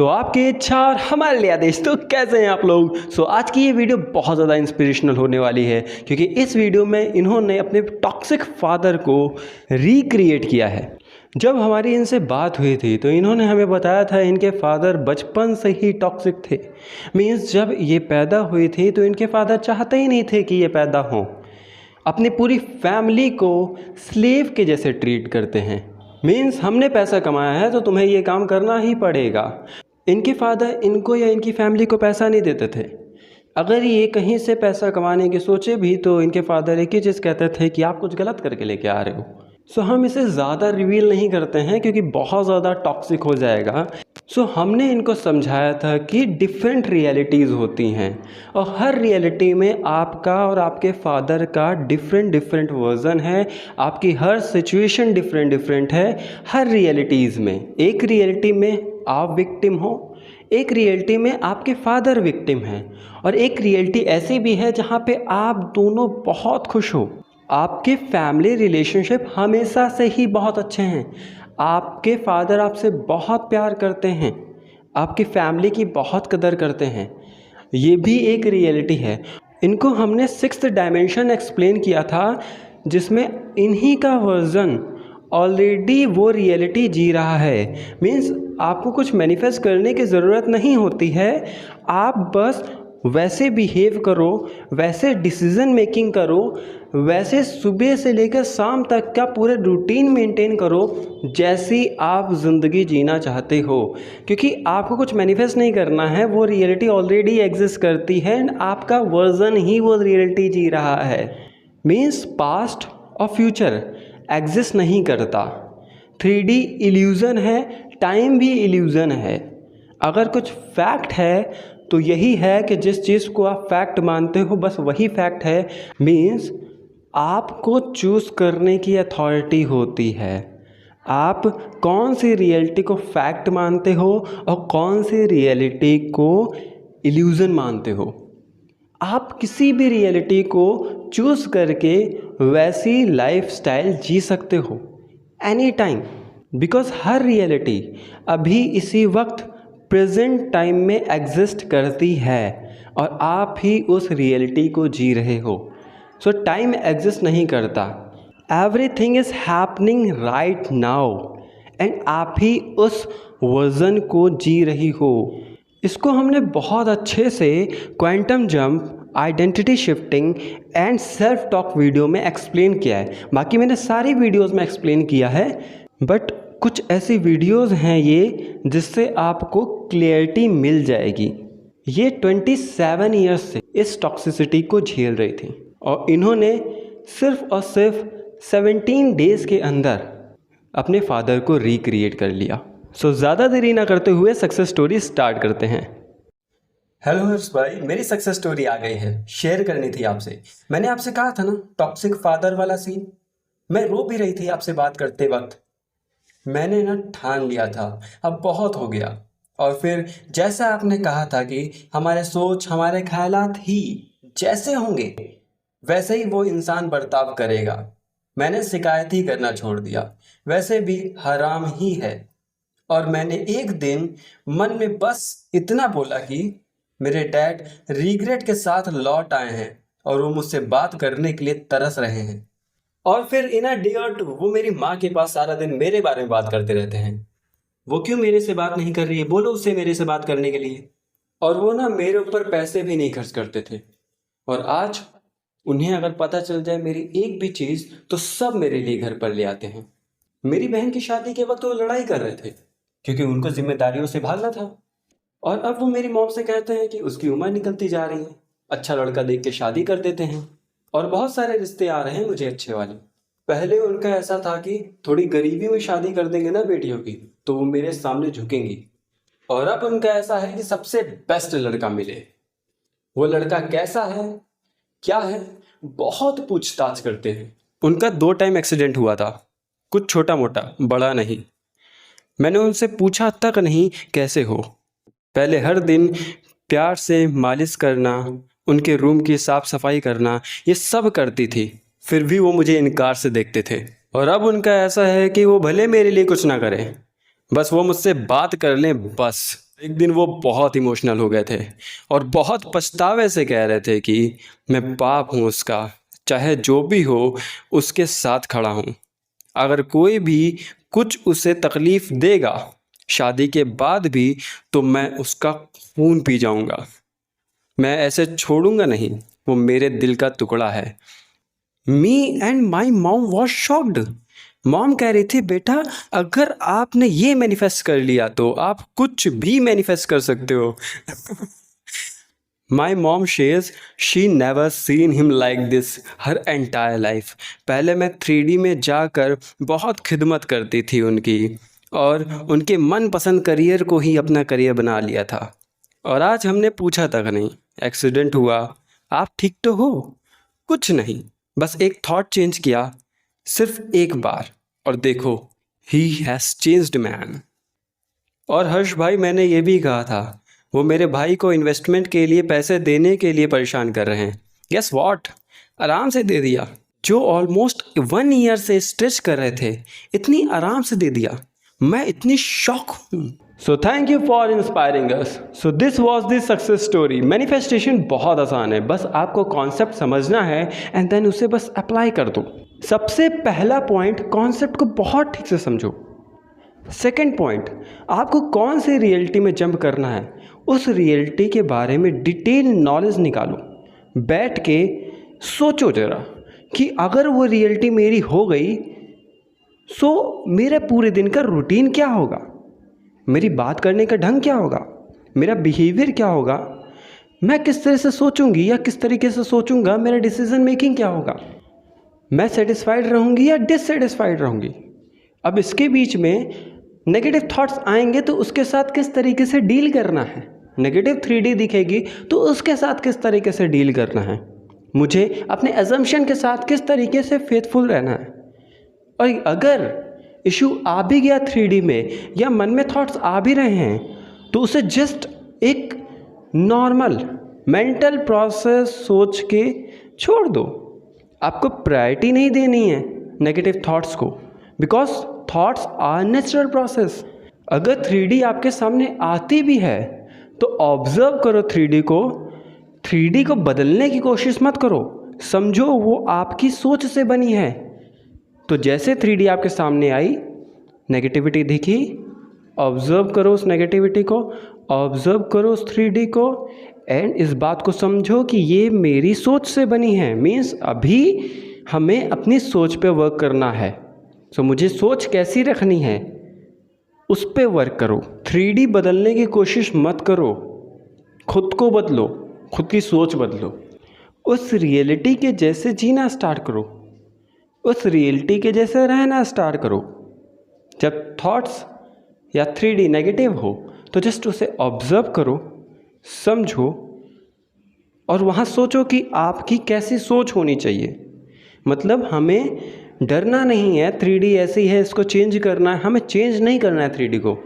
आपकी इच्छा और हमारे लिए आदेश। तो कैसे हैं आप लोग। आज की ये वीडियो बहुत ज़्यादा इंस्पिरेशनल होने वाली है क्योंकि इस वीडियो में इन्होंने अपने टॉक्सिक फादर को रिक्रिएट किया है। जब हमारी इनसे बात हुई थी तो इन्होंने हमें बताया था इनके फादर बचपन से ही टॉक्सिक थे। मीन्स जब ये पैदा हुई थी तो इनके फादर चाहते ही नहीं थे कि ये पैदा हों। अपनी पूरी फैमिली को स्लेव के जैसे ट्रीट करते हैं। मीन्स हमने पैसा कमाया है तो तुम्हें ये काम करना ही पड़ेगा। इनके फादर इनको या इनकी फैमिली को पैसा नहीं देते थे। अगर ये कहीं से पैसा कमाने की सोचे भी तो इनके फादर एक ही चीज़ कहते थे कि आप कुछ गलत करके लेके आ रहे हो। हम इसे ज़्यादा रिवील नहीं करते हैं क्योंकि बहुत ज़्यादा टॉक्सिक हो जाएगा। हमने इनको समझाया था कि डिफरेंट रियलिटीज़ होती हैं और हर रियलिटी में आपका और आपके फादर का डिफरेंट वर्जन है। आपकी हर सिचुएशन डिफरेंट है हर रियलिटीज़ में। एक रियलिटी में आप विक्टिम हो, एक रियलिटी में आपके फादर विक्टिम हैं और एक रियलिटी ऐसी भी है जहाँ पे आप दोनों बहुत खुश हो। आपके फैमिली रिलेशनशिप हमेशा से ही बहुत अच्छे हैं। आपके फादर आपसे बहुत प्यार करते हैं, आपकी फैमिली की बहुत कदर करते हैं। ये भी एक रियलिटी है। इनको हमने 6th डायमेंशन एक्सप्लेन किया था जिसमें इन्हीं का वर्जन ऑलरेडी वो रियलिटी जी रहा है। मीन्स आपको कुछ मैनिफेस्ट करने की ज़रूरत नहीं होती है। आप बस वैसे बिहेव करो, वैसे डिसीज़न मेकिंग करो, वैसे सुबह से लेकर शाम तक का पूरा रूटीन मेंटेन करो जैसी आप ज़िंदगी जीना चाहते हो। क्योंकि आपको कुछ मैनिफेस्ट नहीं करना है, वो रियलिटी ऑलरेडी एग्जिस्ट करती है एंड आपका वर्जन ही वो रियलिटी जी रहा है। मीन्स पास्ट और फ्यूचर एग्जिस्ट नहीं करता। 3D इल्यूज़न है, टाइम भी इल्यूज़न है। अगर कुछ फैक्ट है तो यही है कि जिस चीज़ को आप फैक्ट मानते हो बस वही फैक्ट है। मीन्स आपको चूज़ करने की अथॉरिटी होती है। आप कौन सी रियलिटी को फैक्ट मानते हो और कौन सी रियलिटी को इल्यूज़न मानते हो। आप किसी भी रियलिटी को चूज़ करके वैसी लाइफस्टाइल जी सकते हो any time. Because her reality अभी इसी वक्त प्रेजेंट टाइम में एग्जिस्ट करती है और आप ही उस रियलिटी को जी रहे हो। टाइम एग्जिस्ट नहीं करता। Everything is happening right now and आप ही उस वर्जन को जी रही हो। इसको हमने बहुत अच्छे से quantum jump, identity shifting and self talk video में एक्सप्लेन किया है। बाकी मैंने सारी वीडियोज़ में एक्सप्लेन किया है, बट कुछ ऐसी वीडियोज़ हैं ये जिससे आपको क्लियरिटी मिल जाएगी। ये 27 ईयर्स से इस टॉक्सिसिटी को झेल रही थी और इन्होंने सिर्फ और सिर्फ 17 डेज़ के अंदर अपने फादर को रिक्रिएट कर लिया। ज़्यादा देरी ना करते हुए सक्सेस स्टोरी स्टार्ट करते हैं। हेलो हर्ष भाई, मेरी सक्सेस स्टोरी आ गई है, शेयर करनी थी आपसे। मैंने आपसे कहा था ना टॉक्सिक फादर वाला सीन। मैं रो भी रही थी आपसे बात करते वक्त। मैंने ना ठान लिया था अब बहुत हो गया। और फिर जैसा आपने कहा था कि हमारे सोच हमारे ख्यालात ही जैसे होंगे वैसे ही वो इंसान बर्ताव करेगा। मैंने शिकायत ही करना छोड़ दिया, वैसे भी हराम ही है। और मैंने एक दिन मन में बस इतना बोला कि मेरे डैड रिग्रेट के साथ लौट आए हैं और वो मुझसे बात करने के लिए तरस रहे हैं। और फिर इन अ डे और 2 वो मेरी माँ के पास सारा दिन मेरे बारे में बात करते रहते हैं। वो क्यों मेरे से बात नहीं कर रही है, बोलो उससे मेरे से बात करने के लिए। और वो ना मेरे ऊपर पैसे भी नहीं खर्च करते थे। और आज उन्हें अगर पता चल जाए मेरी एक भी चीज़ तो सब मेरे लिए घर पर ले आते हैं। मेरी बहन की शादी के वक्त वो लड़ाई कर रहे थे क्योंकि उनको जिम्मेदारियों से भागना था। और अब वो मेरी मॉम से कहते हैं कि उसकी उम्र निकलती जा रही है, अच्छा लड़का देख के शादी कर देते हैं। और बहुत सारे रिश्ते आ रहे हैं मुझे अच्छे वाले। पहले उनका ऐसा था कि थोड़ी गरीबी में शादी कर देंगे ना बेटियों की तो वो मेरे सामने झुकेंगी। और अब उनका ऐसा है कि सबसे बेस्ट लड़का मिले। वो लड़का कैसा है, क्या है, बहुत पूछताछ करते हैं। उनका 2 टाइम एक्सीडेंट हुआ था, कुछ छोटा मोटा, बड़ा नहीं। मैंने उनसे पूछा तक नहीं कैसे हो। पहले हर दिन प्यार से मालिश करना, उनके रूम की साफ़ सफाई करना, ये सब करती थी। फिर भी वो मुझे इनकार से देखते थे। और अब उनका ऐसा है कि वो भले मेरे लिए कुछ ना करें, बस वो मुझसे बात कर लें बस। एक दिन वो बहुत इमोशनल हो गए थे और बहुत पछतावे से कह रहे थे कि मैं बाप हूँ उसका, चाहे जो भी हो उसके साथ खड़ा हूँ। अगर कोई भी कुछ उसे तकलीफ़ देगा शादी के बाद भी तो मैं उसका खून पी जाऊँगा। मैं ऐसे छोड़ूंगा नहीं, वो मेरे दिल का टुकड़ा है। Me and my mom was shocked. Mom कह रही थी बेटा अगर आपने ये मैनिफेस्ट कर लिया तो आप कुछ भी मैनिफेस्ट कर सकते हो। My mom shares she never seen him like this her entire life. पहले मैं 3D में जाकर बहुत खिदमत करती थी उनकी और उनके मनपसंद करियर को ही अपना करियर बना लिया था। और आज हमने पूछा तक नहीं, एक्सीडेंट हुआ, आप ठीक तो हो? कुछ नहीं, बस एक थॉट चेंज किया, सिर्फ एक बार, और देखो ही हैज़ चेंज्ड मैन। और हर्ष भाई, मैंने ये भी कहा था वो मेरे भाई को इन्वेस्टमेंट के लिए पैसे देने के लिए परेशान कर रहे हैं। गेस व्हाट, आराम से दे दिया। जो ऑलमोस्ट 1 ईयर से स्ट्रेच कर रहे थे, इतनी आराम से दे दिया। मैं इतनी शॉक हूँ। So thank you for inspiring us. So this was this success story. Manifestation बहुत आसान है, बस आपको कॉन्सेप्ट समझना है एंड देन उसे बस अप्लाई कर दो। सबसे पहला पॉइंट, कॉन्सेप्ट को बहुत ठीक से समझो। सेकेंड पॉइंट, आपको कौन सी रियलिटी में जंप करना है, उस रियलिटी के बारे में डिटेल नॉलेज निकालो। बैठ के सोचो ज़रा कि अगर वो रियलिटी मेरी हो गई सो मेरे पूरे दिन का रूटीन क्या होगा, मेरी बात करने का ढंग क्या होगा, मेरा बिहेवियर क्या होगा, मैं किस तरह से सोचूंगी या किस तरीके से सोचूंगा, मेरा डिसीजन मेकिंग क्या होगा, मैं सेटिस्फाइड रहूंगी या डिससेटिस्फाइड रहूंगी। अब इसके बीच में नेगेटिव थॉट्स आएंगे तो उसके साथ किस तरीके से डील करना है। नेगेटिव 3D दिखेगी तो उसके साथ किस तरीके से डील करना है। मुझे अपने एजम्पशन के साथ किस तरीके से फेथफुल रहना है। और अगर इशू आ भी गया 3D में या मन में थॉट्स आ भी रहे हैं तो उसे जस्ट एक नॉर्मल मेंटल प्रोसेस सोच के छोड़ दो। आपको प्रायोरिटी नहीं देनी है नेगेटिव थॉट्स को, because thoughts are natural process. अगर 3D आपके सामने आती भी है तो ऑब्जर्व करो 3D को बदलने की कोशिश मत करो। समझो वो आपकी सोच से बनी है। तो जैसे 3D आपके सामने आई, नेगेटिविटी दिखी, ऑब्जर्व करो उस नेगेटिविटी को, ऑब्जर्व करो उस 3D को एंड इस बात को समझो कि ये मेरी सोच से बनी है। मीन्स अभी हमें अपनी सोच पे वर्क करना है। सो मुझे सोच कैसी रखनी है उस पे वर्क करो। 3D बदलने की कोशिश मत करो, खुद को बदलो, खुद की सोच बदलो। उस रियलिटी के जैसे जीना स्टार्ट करो, उस रियलिटी के जैसे रहना स्टार्ट करो। जब थॉट्स या 3D नेगेटिव हो तो जस्ट उसे ऑब्जर्व करो, समझो और वहाँ सोचो कि आपकी कैसी सोच होनी चाहिए। मतलब हमें डरना नहीं है 3D ऐसी है इसको चेंज करना है, हमें चेंज नहीं करना है 3D को,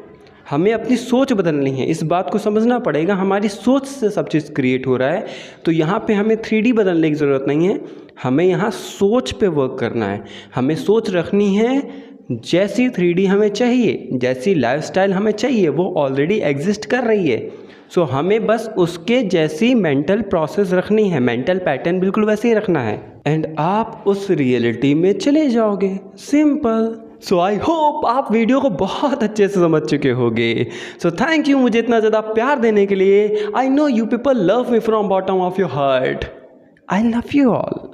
हमें अपनी सोच बदलनी है। इस बात को समझना पड़ेगा, हमारी सोच से सब चीज़ क्रिएट हो रहा है। तो यहाँ पे हमें 3D बदलने की ज़रूरत नहीं है, हमें यहाँ सोच पे वर्क करना है। हमें सोच रखनी है जैसी 3D हमें चाहिए, जैसी लाइफस्टाइल हमें चाहिए वो ऑलरेडी एग्जिस्ट कर रही है। सो हमें बस उसके जैसी मेंटल प्रोसेस रखनी है, मेंटल पैटर्न बिल्कुल वैसे ही रखना है एंड आप उस रियलिटी में चले जाओगे। सिंपल। सो आई होप आप वीडियो को बहुत अच्छे से समझ चुके होंगे। सो थैंक यू मुझे इतना ज़्यादा प्यार देने के लिए। I know you people love me from bottom of your heart. I love you all.